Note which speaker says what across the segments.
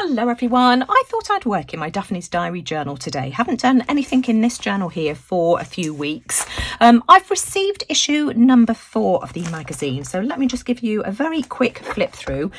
Speaker 1: Hello everyone, I thought I'd work in my Daphne's Diary journal today. Haven't done anything in this journal here for a few weeks. I've received issue number 4 of the magazine, so let me just give you a very quick flip through.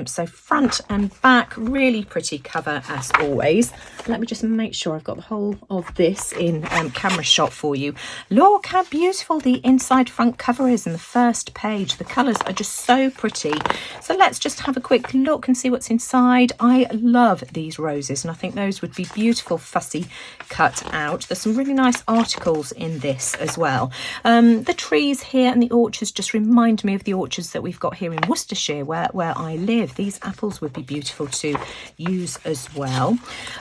Speaker 1: So front and back, really pretty cover as always. Let me just make sure I've got the whole of this in camera shot for you. Look how beautiful the inside front cover is in the first page. The colours are just so pretty. So let's just have a quick look and see what's inside. I love these roses and I think those would be beautiful fussy cut out. There's some really nice articles in this as well. The trees here and the orchards just remind me of the orchards that we've got here in Worcestershire where I live. These apples would be beautiful to use as well.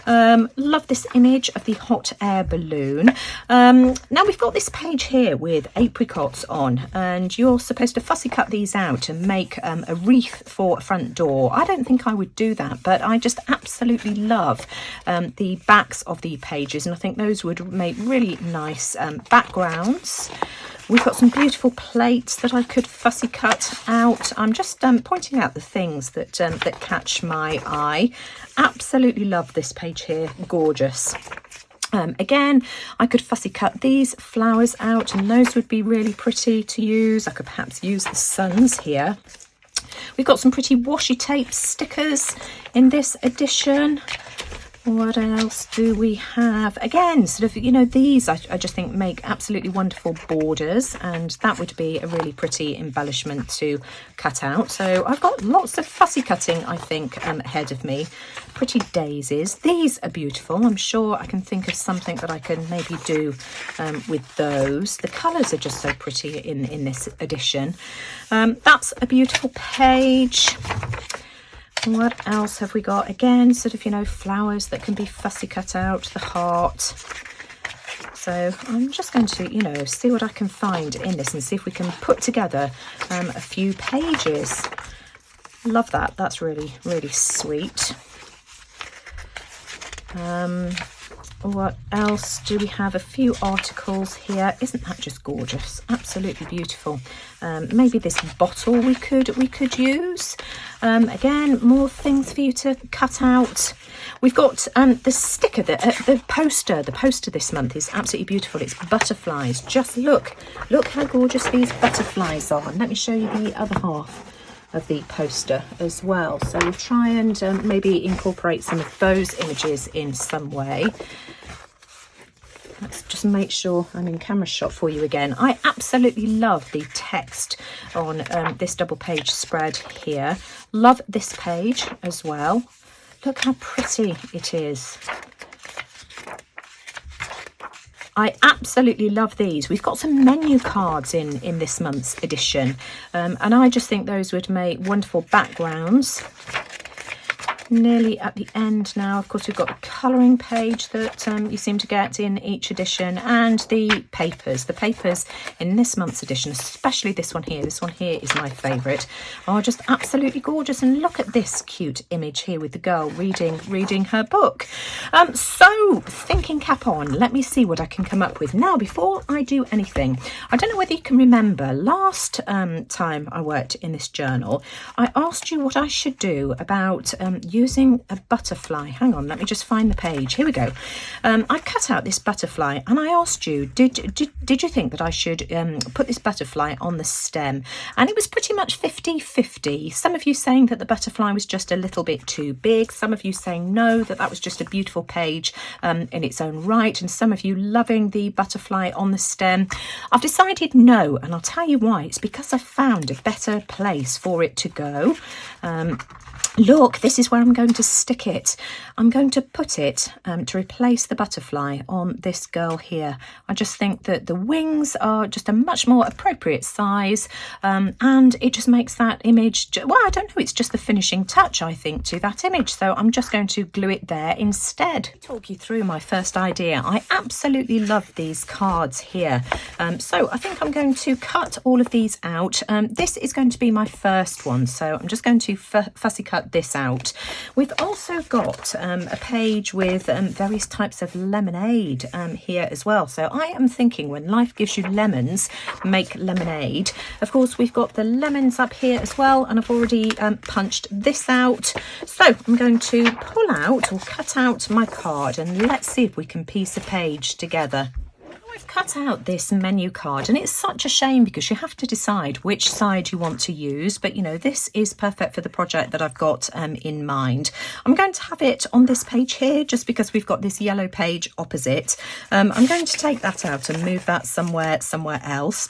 Speaker 1: Love this image of the hot air balloon. Now we've got this page here with apricots on, and you're supposed to fussy cut these out and make a wreath for a front door. I don't think I would do that, but I just absolutely love the backs of the pages, and I think those would make really nice backgrounds. We've got some beautiful plates that I could fussy cut out. I'm just pointing out the things that that catch my eye. Absolutely love this page here, gorgeous. Again, I could fussy cut these flowers out and those would be really pretty to use. I could perhaps use the suns here. We've got some pretty washi tape stickers in this edition. What else do we have? Again, sort of, you know, these I just think make absolutely wonderful borders, and that would be a really pretty embellishment to cut out. So I've got lots of fussy cutting, I think, ahead of me. Pretty daisies. These are beautiful. I'm sure I can think of something that I can maybe do with those. The colours are just so pretty in this edition. That's a beautiful page. What else have we got? Again, sort of, you know, flowers that can be fussy cut out, the heart. So I'm just going to, you know, see what I can find in this and see if we can put together a few pages. Love that. That's really, really sweet. What else do we have? A few articles here. Isn't that just gorgeous? Absolutely beautiful. Maybe this bottle we could use. Again, more things for you to cut out. We've got the sticker, the poster this month is absolutely beautiful. It's butterflies. Just look how gorgeous these butterflies are. And let me show you the other half of the poster as well. So we'll try and maybe incorporate some of those images in some way. Let's just make sure I'm in camera shot for you again. I absolutely love the text on this double page spread here. Love this page as well. Look how pretty it is. I absolutely love these. We've got some menu cards in this month's edition, and I just think those would make wonderful backgrounds. Nearly at the end now. Of course, we've got the colouring page that you seem to get in each edition, and the papers. The papers in this month's edition, especially this one here. This one here is my favourite. Are just absolutely gorgeous. And look at this cute image here with the girl reading her book. So thinking cap on. Let me see what I can come up with now. Before I do anything, I don't know whether you can remember last time I worked in this journal, I asked you what I should do about using a butterfly. Hang on, let me just find the page. Here we go. I cut out this butterfly and I asked you, did you think that I should put this butterfly on the stem? And it was pretty much 50-50. Some of you saying that the butterfly was just a little bit too big. Some of you saying no, that was just a beautiful page in its own right. And some of you loving the butterfly on the stem. I've decided no, and I'll tell you why. It's because I found a better place for it to go. Look, this is where I'm going to stick it. I'm going to put it to replace the butterfly on this girl here. I just think that the wings are just a much more appropriate size, and it just makes that image, well, I don't know, it's just the finishing touch, I think, to that image. So I'm just going to glue it there instead. Talk you through my first idea. I absolutely love these cards here. So I think I'm going to cut all of these out. This is going to be my first one. So I'm just going to fussy cut cut this out. We've also got a page with various types of lemonade here as well. So I am thinking, when life gives you lemons, make lemonade. Of course, we've got the lemons up here as well, and I've already punched this out. So I'm going to pull out or cut out my card, and let's see if we can piece a page together. I've cut out this menu card, and it's such a shame because you have to decide which side you want to use, but you know, this is perfect for the project that I've got in mind. I'm going to have it on this page here just because we've got this yellow page opposite. I'm going to take that out and move that somewhere else.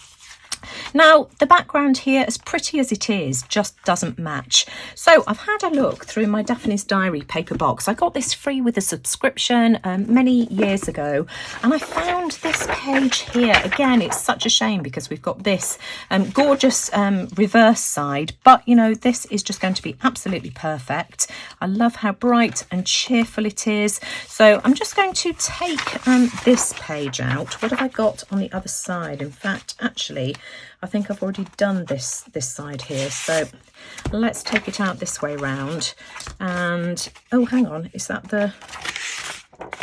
Speaker 1: Now, the background here, as pretty as it is, just doesn't match. So I've had a look through my Daphne's Diary paper box. I got this free with a subscription many years ago, and I found this page here. Again, it's such a shame because we've got this gorgeous reverse side, but you know, this is just going to be absolutely perfect. I love how bright and cheerful it is. So I'm just going to take this page out. What have I got on the other side? In fact, actually, I think I've already done this side here, so let's take it out this way round. And oh, hang on, is that the...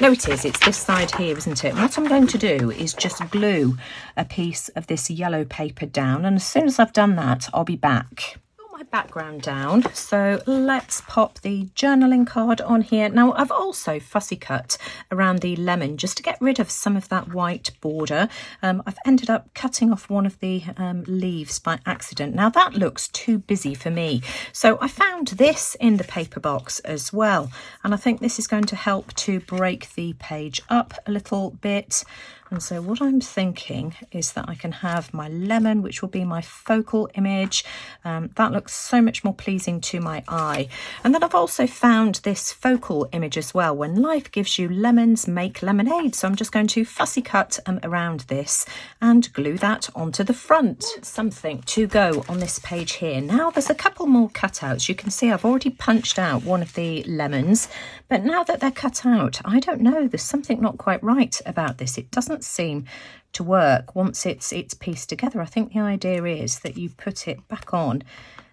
Speaker 1: No, it is. It's this side here, isn't it? And what I'm going to do is just glue a piece of this yellow paper down, and as soon as I've done that, I'll be back. My background down, so let's pop the journaling card on here. Now, I've also fussy cut around the lemon just to get rid of some of that white border. I've ended up cutting off one of the leaves by accident. Now that looks too busy for me, so I found this in the paper box as well, and I think this is going to help to break the page up a little bit. And so what I'm thinking is that I can have my lemon, which will be my focal image. That looks so much more pleasing to my eye. And then I've also found this focal image as well. When life gives you lemons, make lemonade. So I'm just going to fussy cut around this and glue that onto the front. Something to go on this page here. Now there's a couple more cutouts. You can see I've already punched out one of the lemons, but now that they're cut out, I don't know, there's something not quite right about this. It doesn't seem to work once it's pieced together. I think the idea is that you put it back on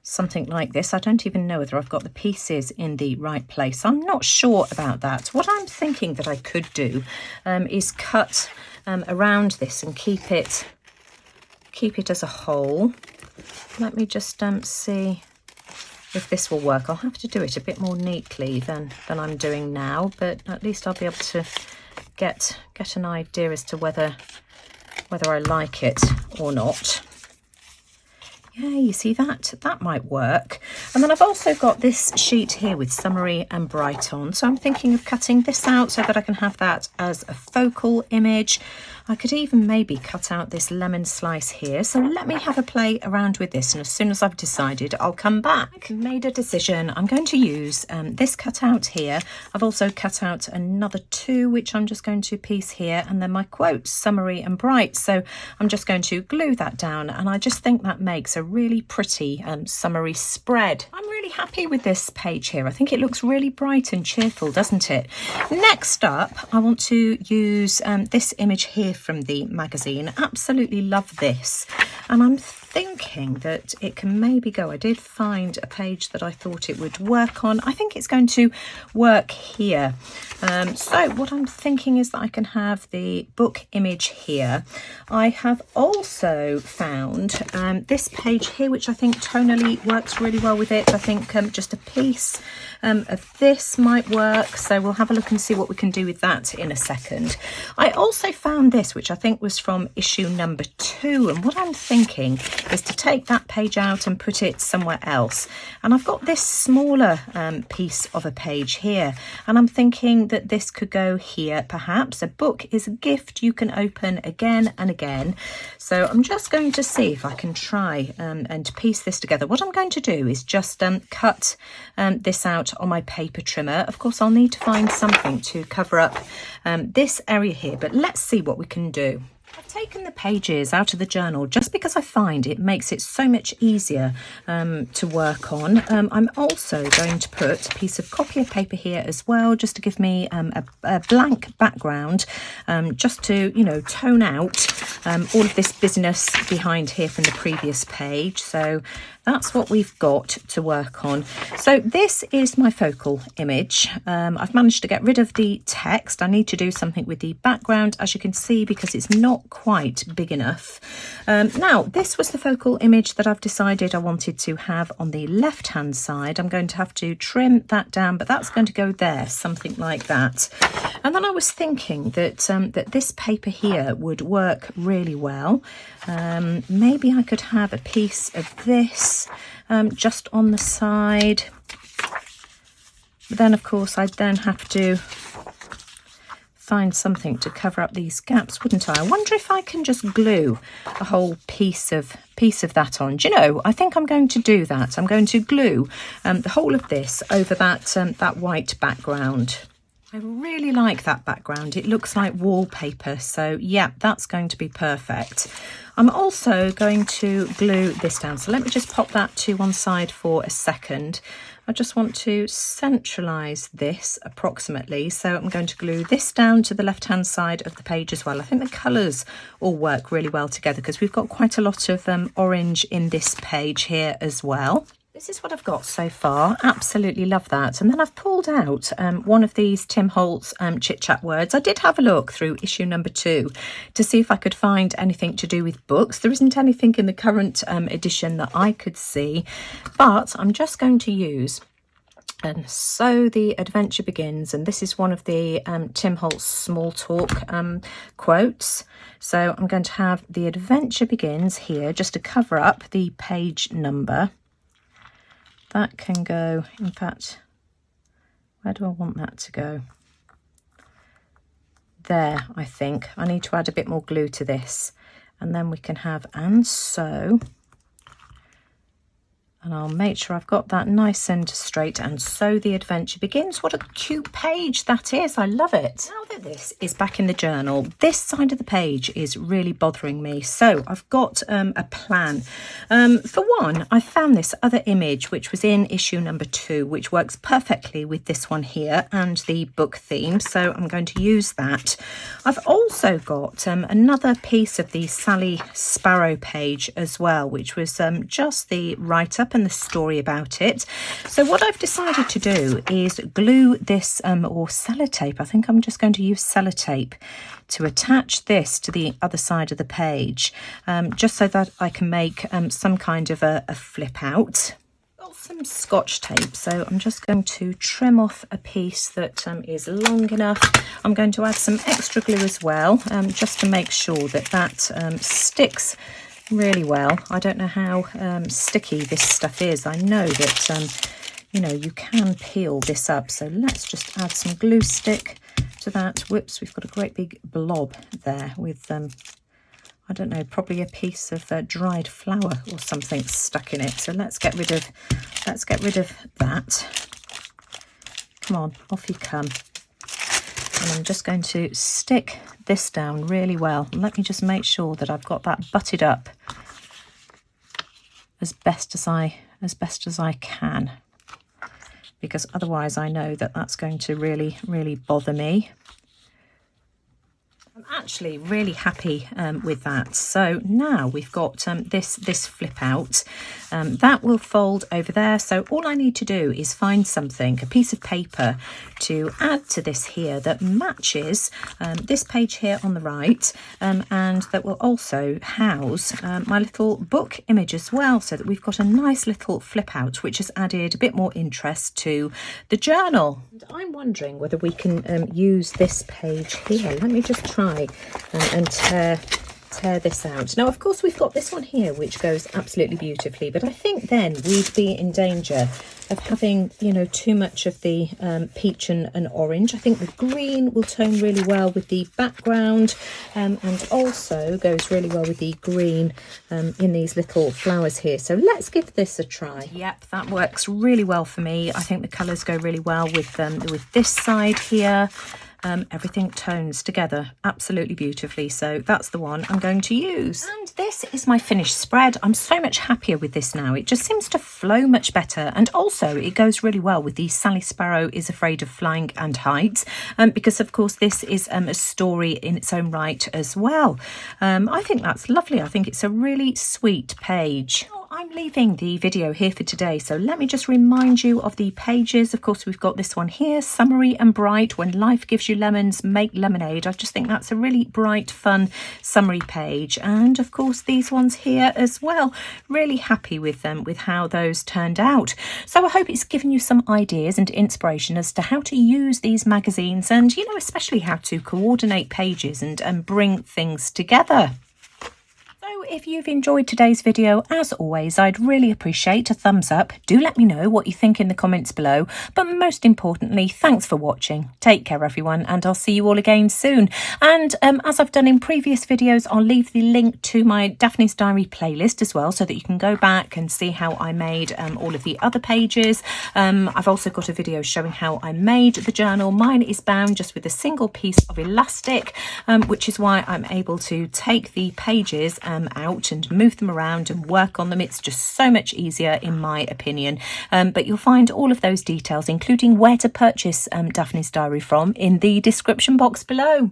Speaker 1: something like this. I don't even know whether I've got the pieces in the right place. I'm not sure about that. What I'm thinking that I could do is cut around this and keep it as a whole. Let me just see if this will work. I'll have to do it a bit more neatly than I'm doing now, but at least I'll be able to get an idea as to whether I like it or not. Yeah, you see that might work. And then I've also got this sheet here with summary and bright on, so I'm thinking of cutting this out so that I can have that as a focal image. I could even maybe cut out this lemon slice here. So let me have a play around with this, and as soon as I've decided, I'll come back. I've made a decision. I'm going to use this cutout here. I've also cut out another two, which I'm just going to piece here, and then my quotes, summary and bright. So I'm just going to glue that down, and I just think that makes a really pretty summary spread. I'm really happy with this page here. I think it looks really bright and cheerful, doesn't it? Next up, I want to use this image here from the magazine. Absolutely love this, and I'm thinking that it can maybe go. I did find a page that I thought it would work on. I think it's going to work here. So what I'm thinking is that I can have the book image here. I have also found this page here, which I think tonally works really well with it. I think just a piece of this might work, so we'll have a look and see what we can do with that in a second. I also found this, which I think was from issue number 2, and what I'm thinking is to take that page out and put it somewhere else. And I've got this smaller piece of a page here, and I'm thinking that this could go here perhaps. A book is a gift you can open again and again. So I'm just going to see if I can try and piece this together. What I'm going to do is just cut this out on my paper trimmer. Of course, I'll need to find something to cover up this area here, but let's see what we can do. I've Taken the pages out of the journal just because I find it makes it so much easier to work on. I'm also going to put a piece of copy of paper here as well, just to give me a blank background, just to, you know, tone out all of this business behind here from the previous page. So that's what we've got to work on. So this is my focal image. I've managed to get rid of the text. I need to do something with the background, as you can see, because it's not quite big enough. Now, this was the focal image that I've decided I wanted to have on the left-hand side. I'm going to have to trim that down, but that's going to go there, something like that. And then I was thinking that, that this paper here would work really well. Maybe I could have a piece of this just on the side. But then, of course, I'd then have to find something to cover up these gaps, wouldn't I? I wonder if I can just glue a whole piece of that on. Do you know, I think I'm going to do that. I'm going to glue the whole of this over that white background. I really like that background. It looks like wallpaper. So yeah, that's going to be perfect. I'm also going to glue this down. So let me just pop that to one side for a second. I just want to centralise this approximately. So I'm going to glue this down to the left-hand side of the page as well. I think the colours all work really well together because we've got quite a lot of orange in this page here as well. This is what I've got so far. Absolutely love that. And then I've pulled out one of these Tim Holtz Chit Chat words. I did have a look through issue number 2 to see if I could find anything to do with books. There isn't anything in the current edition that I could see, but I'm just going to use "And so the adventure begins," and this is one of the Tim Holtz small talk quotes. So I'm going to have "the adventure begins" here just to cover up the page number. That can go, in fact, where do I want that to go? There, I think. I need to add a bit more glue to this. And then we can have "and so." And I'll make sure I've got that nice and straight. "And so the adventure begins." What a cute page that is. I love it. Now that this is back in the journal, this side of the page is really bothering me. So I've got a plan. For one, I found this other image, which was in issue number 2, which works perfectly with this one here and the book theme. So I'm going to use that. I've also got another piece of the Sally Sparrow page as well, which was just the write-up and the story about it. So what I've decided to do is glue this or sellotape. I think I'm just going to use sellotape to attach this to the other side of the page, just so that I can make some kind of a flip out. Got some Scotch tape, so I'm just going to trim off a piece that is long enough. I'm going to add some extra glue as well, just to make sure that that sticks really well. I don't know how sticky this stuff is. I know that you know, you can peel this up, so let's just add some glue stick to that. Whoops, we've got a great big blob there with I don't know, probably a piece of dried flour or something stuck in it. So let's get rid of that. Come on, off you come. And I'm just going to stick this down really well. And let me just make sure that I've got that butted up as best as I can, because otherwise I know that that's going to really bother me. I'm actually really happy with that. So now we've got this flip out. That will fold over there. So all I need to do is find something, a piece of paper, to add to this here that matches this page here on the right, and that will also house my little book image as well, so that we've got a nice little flip out which has added a bit more interest to the journal. And I'm wondering whether we can use this page here. Let me just try and tear this out. Now, of course, we've got this one here which goes absolutely beautifully, but I think then we'd be in danger of having, you know, too much of the peach and orange. I think the green will tone really well with the background, and also goes really well with the green in these little flowers here. So let's give this a try. Yep, that works really well for me. I think the colours go really well with this side here. everything tones together absolutely beautifully. So that's the one I'm going to use. And this is my finished spread. I'm so much happier with this now. It just seems to flow much better, and also it goes really well with the Sally Sparrow is Afraid of Flying and Heights, because of course this is a story in its own right as well. I think that's lovely. I think it's a really sweet page. I'm leaving the video here for today, so let me just remind you of the pages. Of course, we've got this one here, Summery and Bright, When Life Gives You Lemons, Make Lemonade. I just think that's a really bright, fun summary page. And of course, these ones here as well. Really happy with them, with how those turned out. So I hope it's given you some ideas and inspiration as to how to use these magazines and, you know, especially how to coordinate pages and bring things together. If you've enjoyed today's video, as always, I'd really appreciate a thumbs up. Do let me know what you think in the comments below. But most importantly, thanks for watching. Take care, everyone, and I'll see you all again soon. And as I've done in previous videos, I'll leave the link to my Daphne's Diary playlist as well, so that you can go back and see how I made all of the other pages. I've also got a video showing how I made the journal. Mine is bound just with a single piece of elastic, which is why I'm able to take the pages out and move them around and work on them. It's just so much easier in my opinion. But you'll find all of those details, including where to purchase Daphne's Diary from, in the description box below.